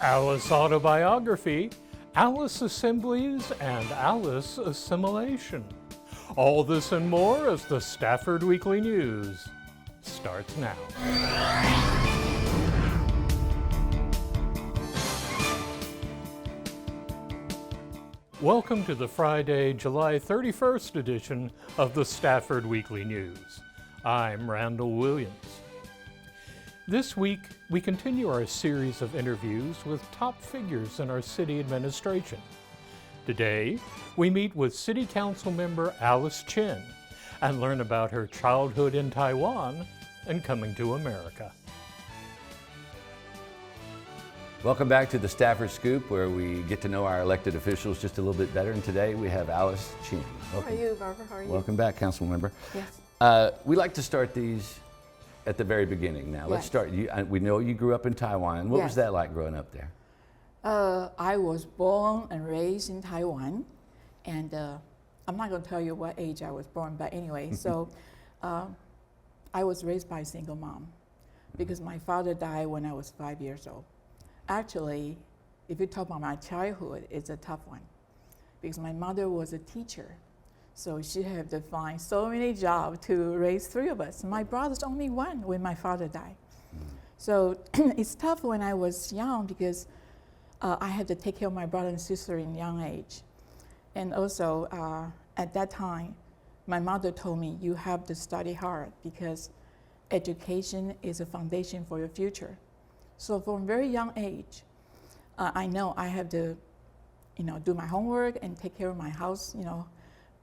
Alice Autobiography, Alice Assemblies, and Alice Assimilation. All this and more as the Stafford Weekly News starts now. Welcome to the Friday, July 31st edition of the Stafford Weekly News. I'm Randall Williams. This week, we continue our series of interviews with top figures in our city administration. Today, we meet with City Council member Alice Chen and learn about her childhood in Taiwan and coming to America. Welcome back to the Stafford Scoop, where we get to know our elected officials just a little bit better. And today we have Alice Chen. Welcome. How are you, Barbara? How are you? Welcome back, Council Member. Yes. We like to start these at the very beginning. Now, let's start. We know you grew up in Taiwan. What was that like growing up there? I was born and raised in Taiwan, and I'm not going to tell you what age I was born, but anyway, so I was raised by a single mom because my father died when I was 5 years old. Actually, if you talk about my childhood, it's a tough one because my mother was a teacher. So she had to find so many jobs to raise three of us. My brother's only one when my father died. So it's tough when I was young because I had to take care of my brother and sister in young age. And also at that time, my mother told me, you have to study hard because education is a foundation for your future. So from a very young age, I know I have to, do my homework and take care of my house,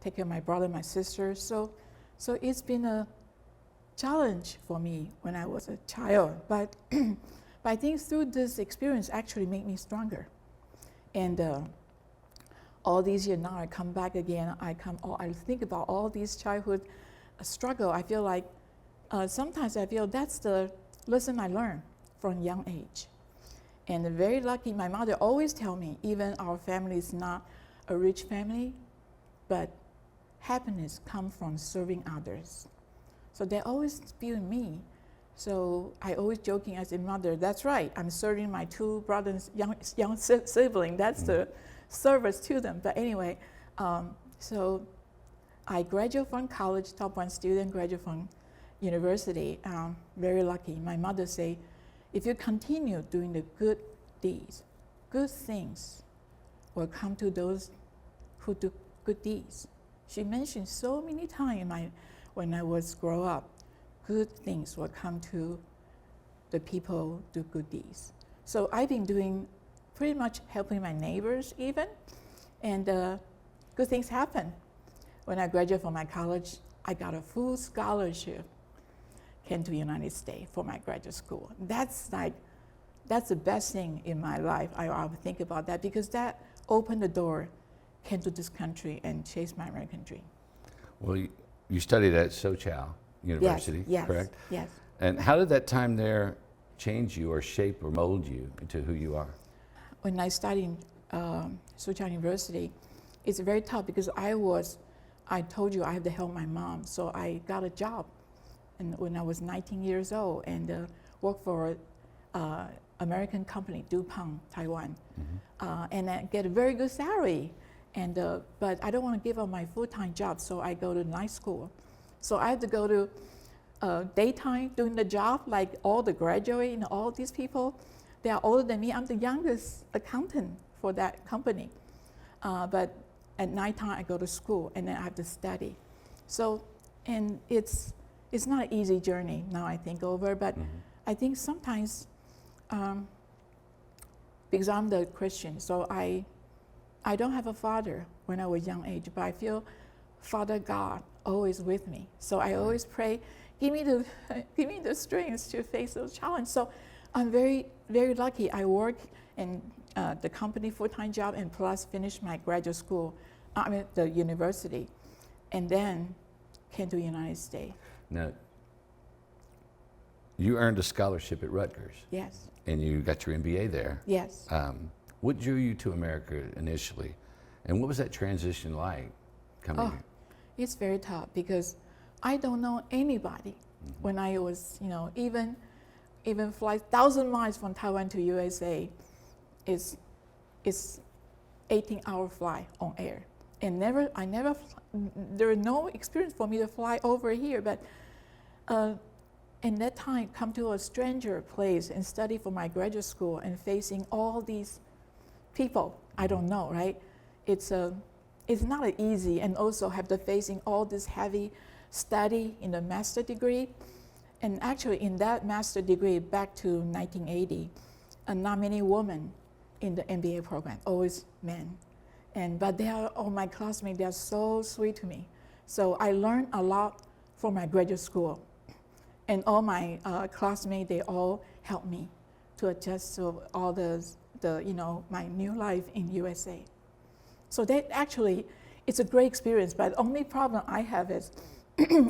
take care of my brother, my sister. So it's been a challenge for me when I was a child. But I think through this experience actually made me stronger. And all these years now I come back again, I think about all these childhood struggle. I feel like sometimes I feel that's the lesson I learned from young age. And very lucky, my mother always tell me, even our family is not a rich family, but happiness comes from serving others. So they always feel in me. So I always joking as a mother, that's right, I'm serving my two brothers, young siblings, that's the service to them. But anyway, so I graduated from college, top one student, graduated from university, very lucky. My mother say, if you continue doing the good deeds, good things will come to those who do good deeds. She mentioned so many times when I was grow up, good things will come to the people who do good deeds. So I've been doing pretty much helping my neighbors even, and good things happen. When I graduated from my college, I got a full scholarship, came to the United States for my graduate school. That's the best thing in my life. I would think about that because that opened the door, came to this country and chased my American dream. Well, you studied at Sochow University, yes, correct? Yes. And how did that time there change you or shape or mold you into who you are? When I studied Sochow University, it's very tough because I told you I had to help my mom, so I got a job. And when I was 19 years old and worked for American company, DuPont, Taiwan, and I get a very good salary. And but I don't want to give up my full-time job, so I go to night school. So I have to go to daytime doing the job like all the graduates and all these people. They are older than me. I'm the youngest accountant for that company. But at nighttime I go to school and then I have to study. So, and it's not an easy journey now I think over, but I think sometimes, because I'm the Christian, so I don't have a father when I was young age, but I feel Father God always with me. So I always pray, give me the strength to face those challenges. So I'm very, very lucky. I work in the company full-time job and plus finish my graduate school, the university, and then came to the United States. Now, you earned a scholarship at Rutgers. Yes. And you got your MBA there. Yes. What drew you to America initially? And what was that transition like coming here? It's very tough because I don't know anybody. When I was, even fly 1,000 miles from Taiwan to USA, it's 18-hour flight on air. And there is no experience for me to fly over here, but in that time, come to a stranger place and study for my graduate school and facing all these people I don't know, right? It's not easy, and also have to facing all this heavy study in the master degree. And actually in that master degree back to 1980, not many women in the MBA program, always men. But they are all my classmates, they are so sweet to me. So I learned a lot from my graduate school. And all my classmates, they all helped me to adjust to all my new life in USA. So that actually, it's a great experience, but the only problem I have is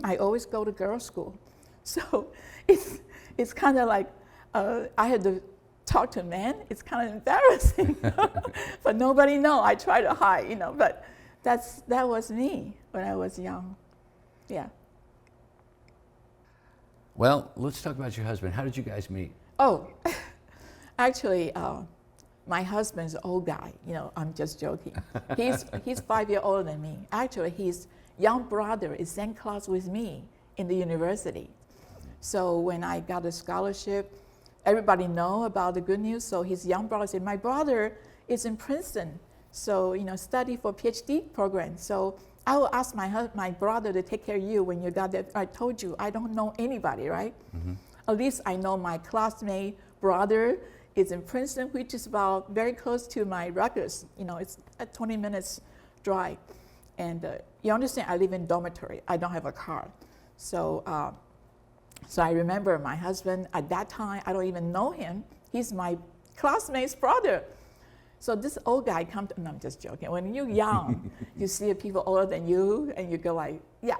I always go to girls' school. So it's kind of like I had to talk to men. It's kind of embarrassing, but nobody know. I try to hide, but that was me when I was young. Yeah. Well, let's talk about your husband. How did you guys meet? Oh, actually, my husband's an old guy. I'm just joking. He's 5 years older than me. Actually, his young brother is same class with me in the university. So when I got a scholarship, everybody know about the good news. So his young brother said, my brother is in Princeton, so study for PhD program. So I will ask my brother to take care of you when you got there. I told you, I don't know anybody, right? Mm-hmm. At least I know my classmate brother is in Princeton, which is about very close to my Rutgers. It's a 20 minutes drive. And you understand, I live in dormitory. I don't have a car. So I remember my husband at that time, I don't even know him. He's my classmate's brother. So this old guy comes, and I'm just joking. When you're young, you see people older than you, and you go like, yeah,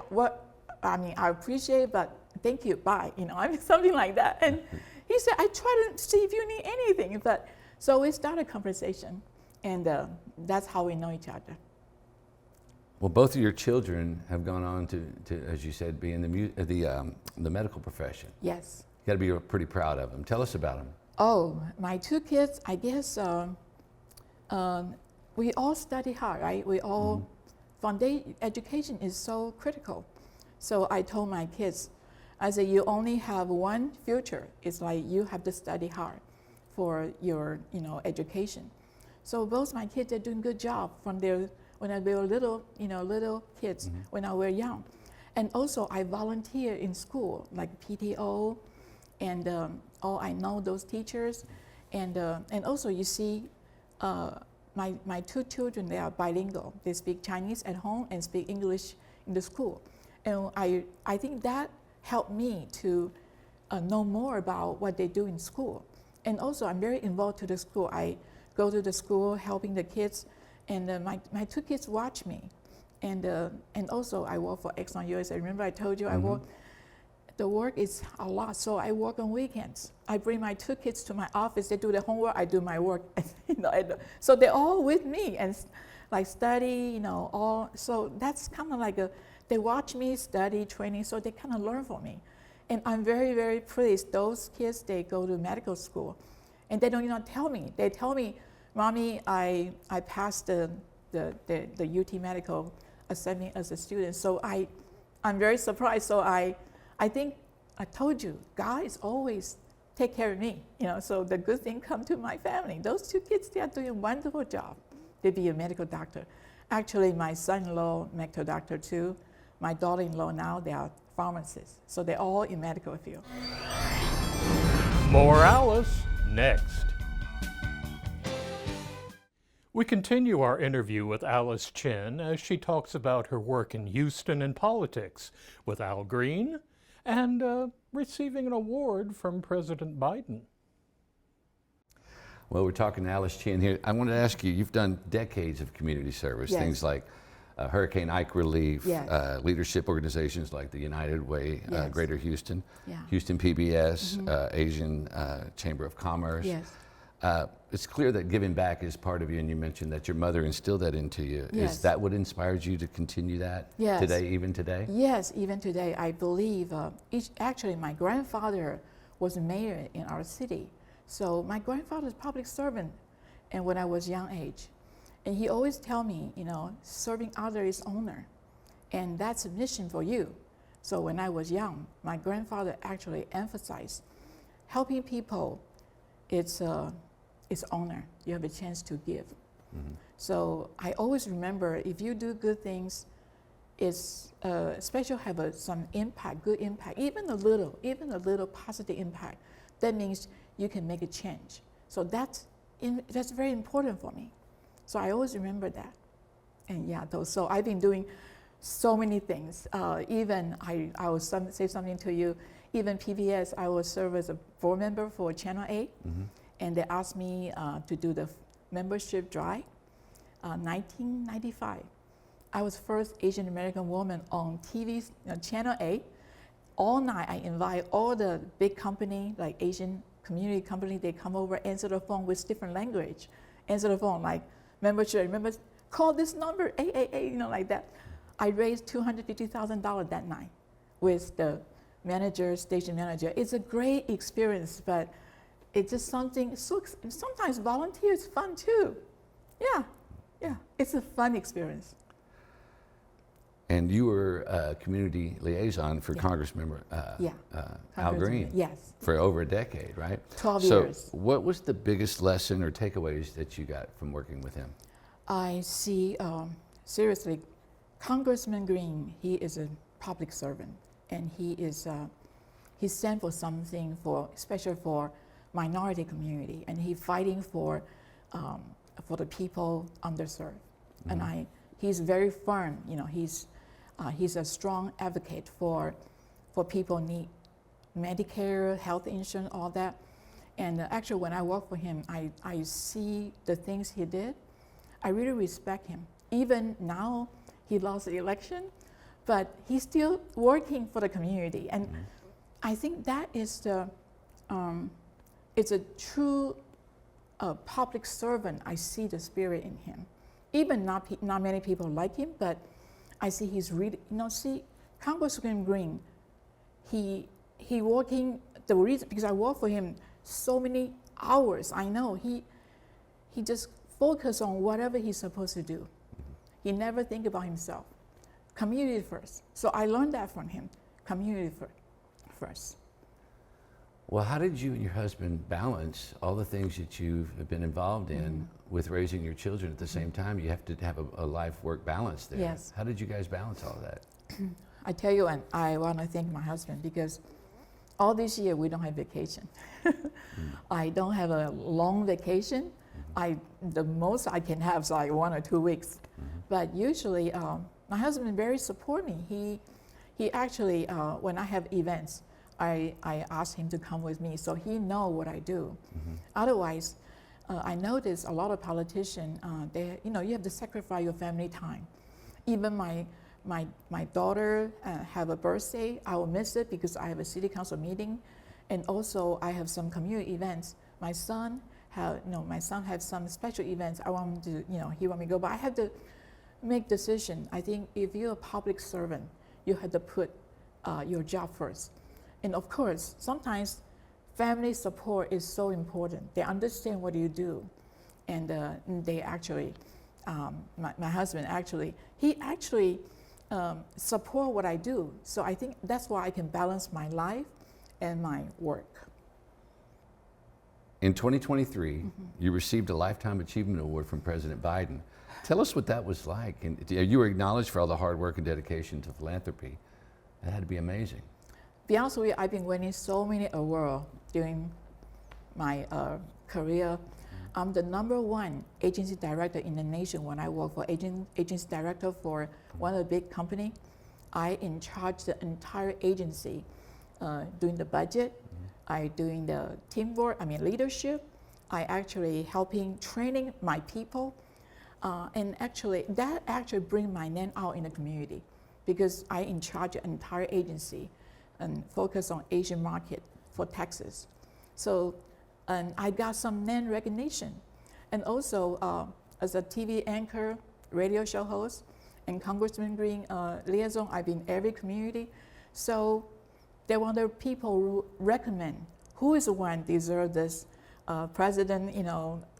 I appreciate it, but thank you, bye. Something like that. And he said, I try to see if you need anything. So we started a conversation, and that's how we know each other. Well, both of your children have gone on to as you said, be in the medical profession. Yes. You got to be pretty proud of them. Tell us about them. Oh, my two kids, I guess we all study hard, right? We all, education is so critical. So I told my kids, I said, you only have one future. It's like you have to study hard for your, education. So both my kids are doing a good job from when they were little kids, when I were young. And also I volunteer in school, like PTO, and I know those teachers. And also you see, my two children, they are bilingual. They speak Chinese at home and speak English in the school. And I think that helped me to know more about what they do in school. And also I'm very involved to the school. I go to the school helping the kids, and my two kids watch me. And also I work for Exxon USA. Remember I told you the work is a lot, so I work on weekends. I bring my two kids to my office, they do their homework, I do my work. So they're all with me and like study, all. So that's kind of like they watch me study, training, so they kind of learn from me. And I'm very, very pleased. Those kids, they go to medical school, and they don't even tell me. They tell me, Mommy, I passed the UT Medical accepting as a student. So I'm very surprised. So I think I told you, God is always take care of me. So the good thing come to my family. Those two kids, they are doing a wonderful job. They be a medical doctor. Actually, my son-in-law, medical doctor too. My daughter-in-law now, they are pharmacists. So they're all in medical field. More Alice next. We continue our interview with Alice Chen as she talks about her work in Houston and politics with Al Green and receiving an award from President Biden. Well, we're talking to Alice Chen here. I wanted to ask you, you've done decades of community service, Yes. things like Hurricane Ike relief, Yes. leadership organizations like the United Way, Yes. Greater Houston, Yeah. Houston PBS, Asian Chamber of Commerce. Yes. It's clear that giving back is part of you, and you mentioned that your mother instilled that into you. Yes. Is that what inspires you to continue that Yes. today, even today? Yes, even today, I believe, actually my grandfather was a mayor in our city. So my grandfather is a public servant. and when I was young age. And he always tell me, serving others is honor, and that's a mission for you. So when I was young, my grandfather actually emphasized helping people. It's honor. You have a chance to give. Mm-hmm. So I always remember, if you do good things, it's especially have some impact, good impact, even a little positive impact. That means you can make a change. So that's very important for me. So I always remember that. And yeah, so I've been doing so many things. Even I will say something to you. Even PBS, I will serve as a board member for Channel 8, Mm-hmm. and they asked me to do the membership drive. 1995, I was first Asian American woman on TV, Channel 8. All night, I invite all the big company, like Asian community company, they come over, answer the phone with different language. Answer the phone, like, membership, remember, call this number, 888, like that. I raised $250,000 that night with the manager, station manager. It's a great experience, but it's just something, sometimes volunteer is fun too. Yeah, it's a fun experience. And you were a community liaison for Yeah. Congressmember Al Green Yes, for over a decade, right? 12 so years. What was the biggest lesson or takeaways that you got from working with him? I see, seriously, Congressman Green, he is a public servant, and he stand for something especially for minority community, and he fighting for the people underserved. Mm-hmm. And he's very firm, he's a strong advocate for people need Medicare, health insurance, all that. And actually, when I work for him, I see the things he did. I really respect him. Even now, he lost the election, but he's still working for the community. And Mm-hmm. I think that is it's a true public servant. I see the spirit in him. Even not many people like him, but I see he's really, Congressman Green, he working, the reason, because I work for him so many hours, I know, he just focus on whatever he's supposed to do. He never think about himself. Community first. So I learned that from him, community first. Well, how did you and your husband balance all the things that you've been involved in with raising your children at the same time? You have to have a life-work balance there. Yes. How did you guys balance all of that? I tell you, and I want to thank my husband, because all this year we don't have vacation. I don't have a long vacation. The most I can have is like 1 or 2 weeks. But usually, my husband very support me. He actually, when I have events, I ask him to come with me, so he know what I do. Otherwise, I notice a lot of politicians, you have to sacrifice your family time. Even my daughter have a birthday, I will miss it because I have a city council meeting, and also I have some community events. My son have some special events. I want him to, he want me to go, but I have to make decision. I think if you're a public servant, you have to put your job first. And of course, sometimes family support is so important. They understand what you do, and they actually, my husband actually, he actually support what I do. So I think that's why I can balance my life and my work. In 2023, you received a Lifetime Achievement Award from President Biden. Tell us what that was like. And you were acknowledged for all the hard work and dedication to philanthropy. That had to be amazing. Be honest with you, I've been winning so many awards during my career. I'm the #1 agency director in the nation when I work for agency director for one of the big company. I in charge the entire agency, doing the budget, I doing the teamwork, leadership. I actually helping training my people. And actually, that actually bring my name out in the community, because I in charge the entire agency and focus on Asian market for Texas. So, and I got some name recognition. And also, as a TV anchor, radio show host, and Congressman Green liaison, I've been every community. So they want the people who recommend who is the one deserve this president,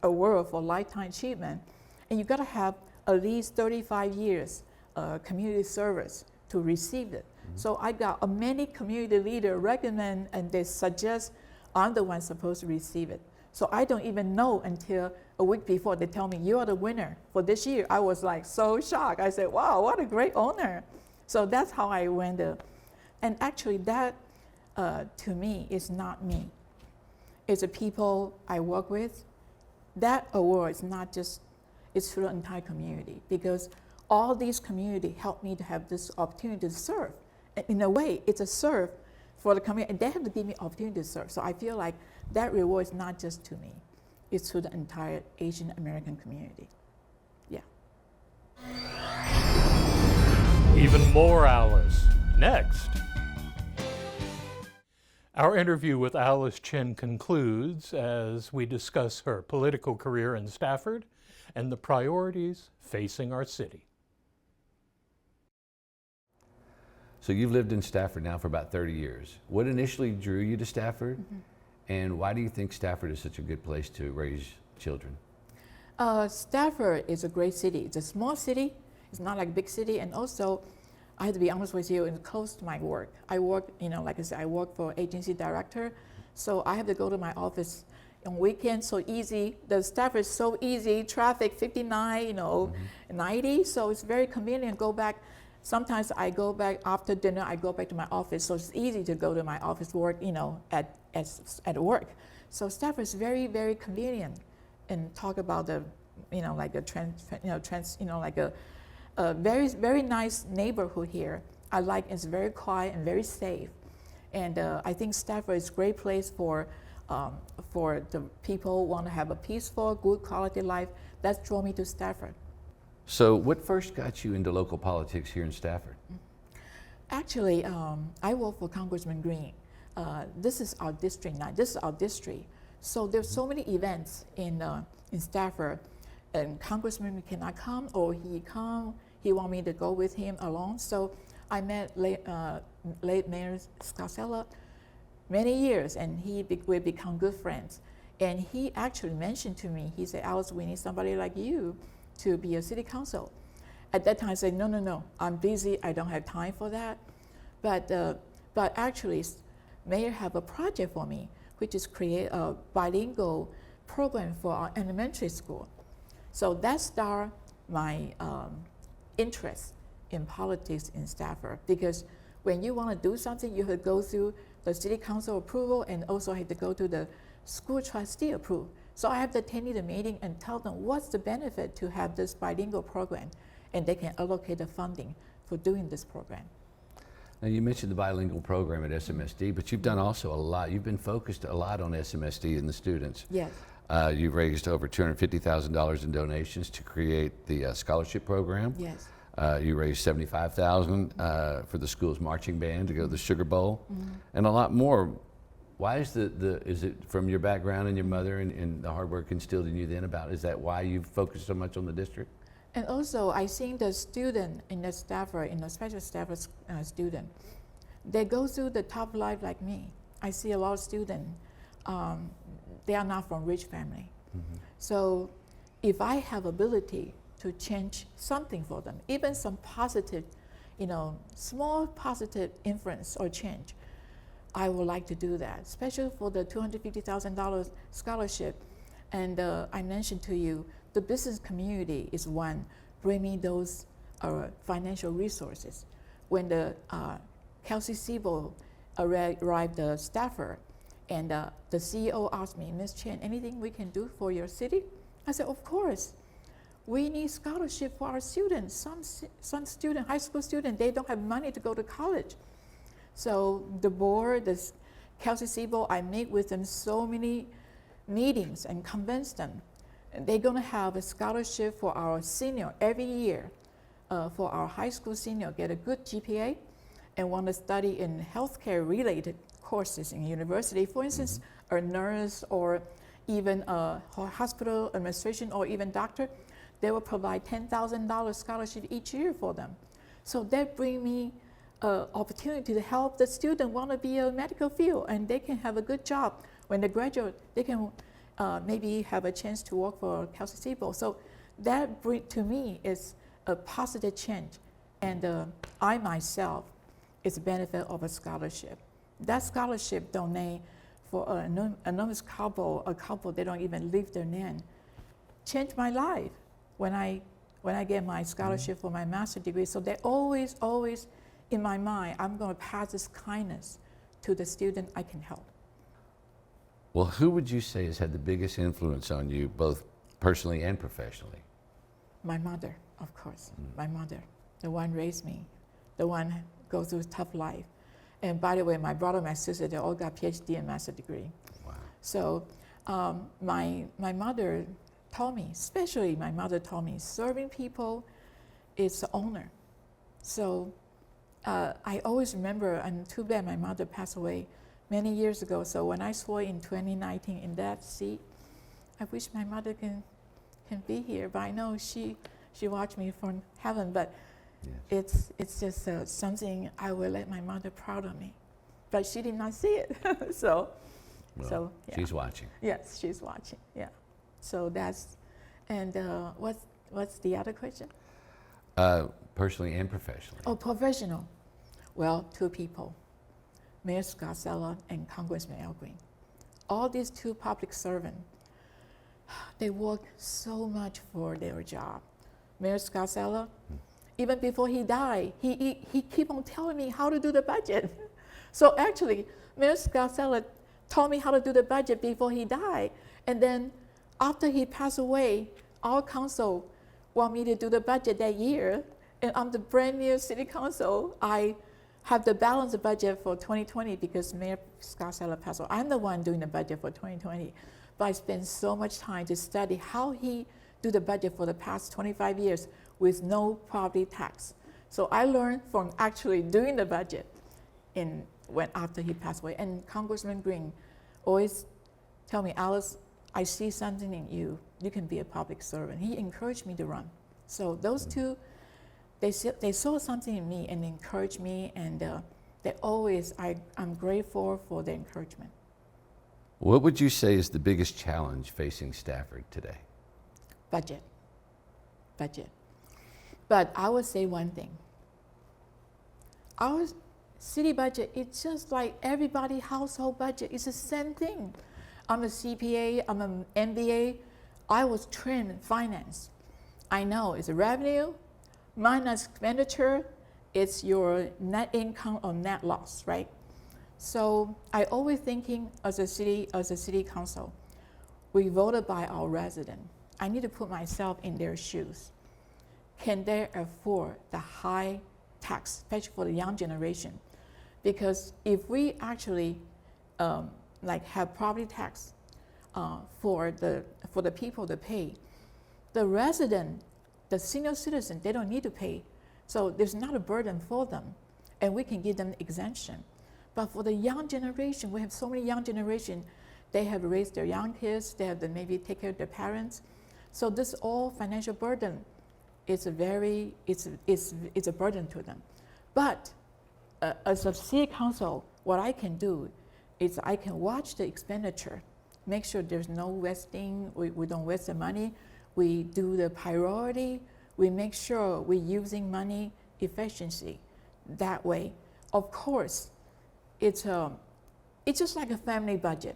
award for lifetime achievement, and you got to have at least 35 years community service to receive it. So I got many community leaders recommend and they suggest I'm the one supposed to receive it. So I don't even know until a week before they tell me you are the winner for this year. I was like so shocked. I said, wow, what a great honor. So that's how I went. And actually that to me is not me. It's the people I work with. That award is not just, it's for the entire community because all these community helped me to have this opportunity to serve. And in a way, it's a serve for the community, and they have to give me opportunity to serve. So I feel like that reward is not just to me, it's to the entire Asian American community. Yeah. Even more Alice, next. Our interview with Alice Chen concludes as we discuss her political career in Stafford and the priorities facing our city. So you've lived in Stafford now for about 30 years. What initially drew you to Stafford? And why do you think Stafford is such a good place to raise children? Stafford is a great city. It's a small city. It's not like a big city. And also, I have to be honest with you, it's close to my work. I work, like I said, I work for agency director. So I have to go to my office on weekends, so easy. The Stafford is so easy. Traffic 59, 90. So it's very convenient. Go back. Sometimes I go back after dinner, I go back to my office. So it's easy to go to my office work, at work. So Stafford is very, very convenient. And talk about the, like a very, very nice neighborhood here. I like it's very quiet and very safe. And I think Stafford is a great place for the people who want to have a peaceful, good quality life. That's draw me to Stafford. So what first got you into local politics here in Stafford? Actually, I work for Congressman Green. This is our district now. This is our district. So there's so many events in Stafford, and Congressman cannot come, or he want me to go with him along. So I met late Mayor Scarcella many years, and we become good friends. And he actually mentioned to me, he said, Alice, we need somebody like you to be a city council. At that time, I said, no, I'm busy, I don't have time for that. But actually, Mayor have a project for me, which is create a bilingual program for our elementary school. So that started my interest in politics in Stafford, because when you want to do something, you have to go through the city council approval and also have to go to the school trustee approval. So I have to attend the meeting and tell them what's the benefit to have this bilingual program, and they can allocate the funding for doing this program. Now you mentioned the bilingual program at SMSD, but you've done also a lot. You've been focused a lot on SMSD and the students. Yes. You've raised over $250,000 in donations to create the scholarship program. Yes. You raised $75,000 for the school's marching band to go to the Sugar Bowl, and a lot more. Why is is it from your background and your mother and the hard work instilled in you then is that why you've focused so much on the district? And also, I think the student in the Stafford, especially Stafford student, they go through the tough life like me. I see a lot of students, they are not from rich family. So if I have ability to change something for them, even some positive, small positive influence or change, I would like to do that, especially for the $250,000 scholarship. And I mentioned to you, the business community is one, bring me those financial resources. When the Kelsey Siebel arrived at Stafford, and the CEO asked me, Ms. Chen, anything we can do for your city? I said, of course. We need scholarship for our students. Some student, high school student, they don't have money to go to college. So the board, the Kelsey Siebel, I meet with them so many meetings and convince them. And they're gonna have a scholarship for our senior every year, for our high school senior, get a good GPA and want to study in healthcare related courses in university. For instance, a nurse or even a hospital administration or even doctor, they will provide $10,000 scholarship each year for them. So that bring me opportunity to help the student want to be a medical field, and they can have a good job. When they graduate, they can maybe have a chance to work for Kelsey Siebel. So that to me is a positive change. And I myself is a benefit of a scholarship. That scholarship donate for an anonymous couple, a couple they don't even leave their name, changed my life when I get my scholarship for my master's degree. So they always in my mind, I'm going to pass this kindness to the student I can help. Well, who would you say has had the biggest influence on you, both personally and professionally? My mother, of course. My mother, the one raised me, the one goes through a tough life. And by the way, my brother and my sister, they all got PhD and master's degree. Wow. So my mother taught me, especially my mother taught me, serving people is an honor. So I always remember, and too bad my mother passed away many years ago. So when I saw in 2019 in that seat, I wish my mother can be here. But I know she watched me from heaven. But yes. it's just something I will let my mother proud of me. But she did not see it. So yeah. She's watching. Yes, she's watching. Yeah. So that's, and what's the other question? Personally and professionally. Oh, professional. Well, two people, Mayor Scott Sella and Congressman Al Green. All these two public servants, they work so much for their job. Mayor Scott Sella, even before he died, he keep on telling me how to do the budget. So actually, Mayor Scott Sella taught me how to do the budget before he died. And then after he passed away, our council want me to do the budget that year. And I'm the brand new city council. I have the balanced budget for 2020 because Mayor Scott Sella passed away. I'm the one doing the budget for 2020. But I spent so much time to study how he do the budget for the past 25 years with no property tax. So I learned from actually doing the budget after he passed away. And Congressman Green always tell me, Alice, I see something in you. You can be a public servant. He encouraged me to run. So those two, they saw something in me and encouraged me, and I'm grateful for the encouragement. What would you say is the biggest challenge facing Stafford today? Budget. But I would say one thing. Our city budget, it's just like everybody's household budget. It's the same thing. I'm a CPA, I'm an MBA. I was trained in finance. I know it's a revenue minus expenditure. It's your net income or net loss, right? So I always thinking as a city council, we voted by our resident. I need to put myself in their shoes. Can they afford the high tax, especially for the young generation? Because if we actually have property tax for the people to pay, the resident, the senior citizen, they don't need to pay. So there's not a burden for them, and we can give them exemption. But for the young generation, we have so many young generation, they have raised their young kids, they have to maybe take care of their parents. So this all financial burden is a burden to them. But as a city council, what I can do is I can watch the expenditure, make sure there's no wasting, we don't waste the money, we do the priority, we make sure we're using money efficiency that way. Of course, it's just like a family budget.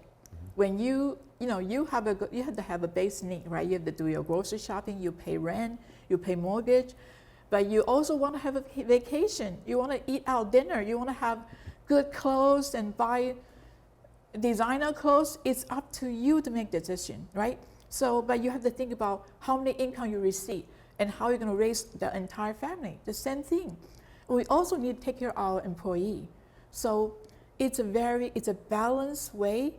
When you have to have a base need, right? You have to do your grocery shopping, you pay rent, you pay mortgage, but you also want to have a vacation. You want to eat out dinner. You want to have good clothes and buy designer clothes. It's up to you to make the decision, right? So, but you have to think about how many income you receive and how you're going to raise the entire family. The same thing. We also need to take care of our employee. So it's a balanced way.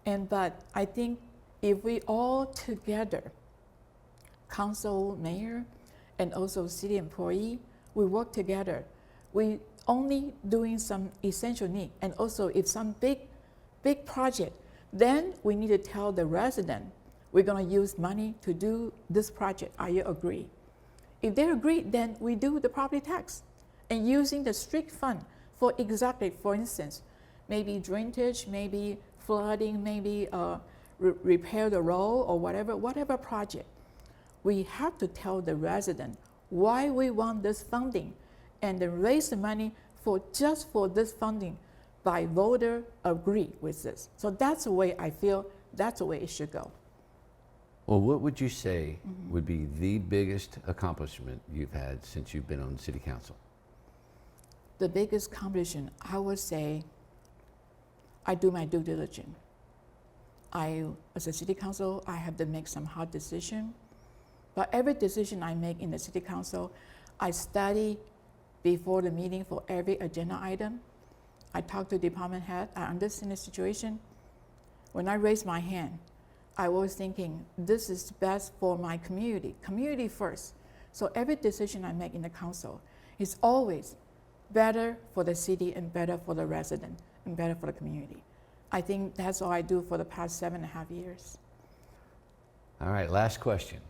But I think if we all together, council, mayor, and also city employee, we work together. We only doing some essential need, and also if some big project, then we need to tell the resident, we're gonna use money to do this project, are you agree? If they agree, then we do the property tax, and using the strict fund for exactly, for instance, maybe drainage, maybe flooding, maybe repair the road or whatever project, we have to tell the resident why we want this funding and then raise the money just for this funding by voter agree with this. So that's the way I feel, that's the way it should go. Well, what would you say would be the biggest accomplishment you've had since you've been on city council? The biggest accomplishment, I would say, I do my due diligence. As a city council, I have to make some hard decision. But every decision I make in the city council, I study before the meeting for every agenda item. I talk to department head, I understand the situation. When I raise my hand, I was thinking, this is best for my community first. So every decision I make in the council is always better for the city and better for the resident and better for the community. I think that's all I do for the past 7.5 years. All right, last question.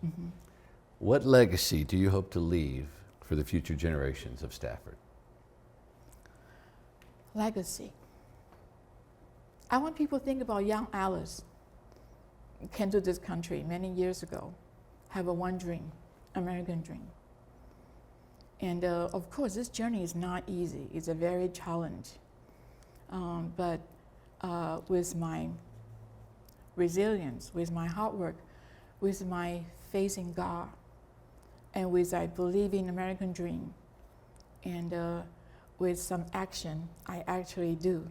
What legacy do you hope to leave for the future generations of Stafford? Legacy. I want people to think about young Alice came to this country many years ago, have one dream, American dream. And of course, this journey is not easy. It's a very challenge. But with my resilience, with my hard work, with my faith in God, and with I believe in American dream, and with some action, I actually do.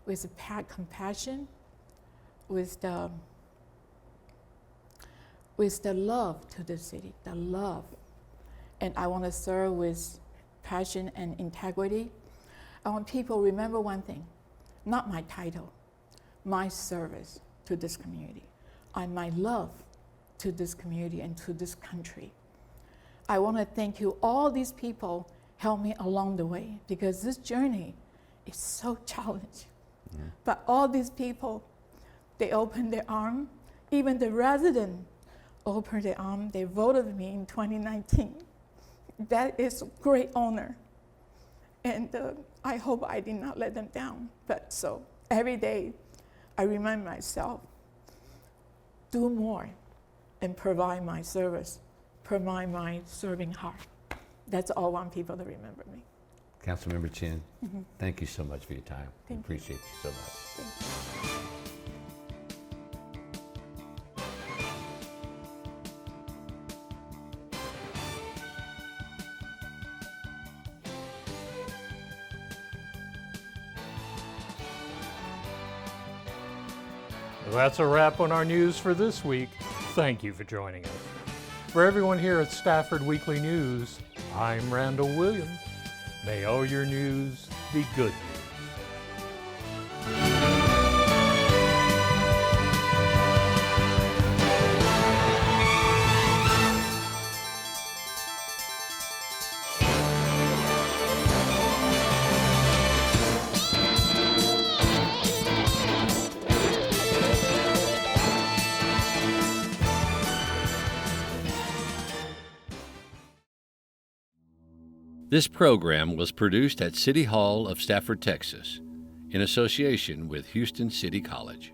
With compassion, with the love to the city, the love. And I want to serve with passion and integrity. I want people to remember one thing, not my title, my service to this community, and my love to this community and to this country. I want to thank you, all these people helped me along the way, because this journey is so challenging. But all these people, they opened their arm. Even the resident opened their arm. They voted me in 2019. That is a great honor. And I hope I did not let them down. But so every day, I remind myself, do more and provide my service, provide my serving heart. That's all I want people to remember me. Councilmember Chen, thank you so much for your time. Thank you. Appreciate you so much. Well, that's a wrap on our news for this week. Thank you for joining us. For everyone here at Stafford Weekly News, I'm Randall Williams. May all your news be good news. This program was produced at City Hall of Stafford, Texas, in association with Houston City College.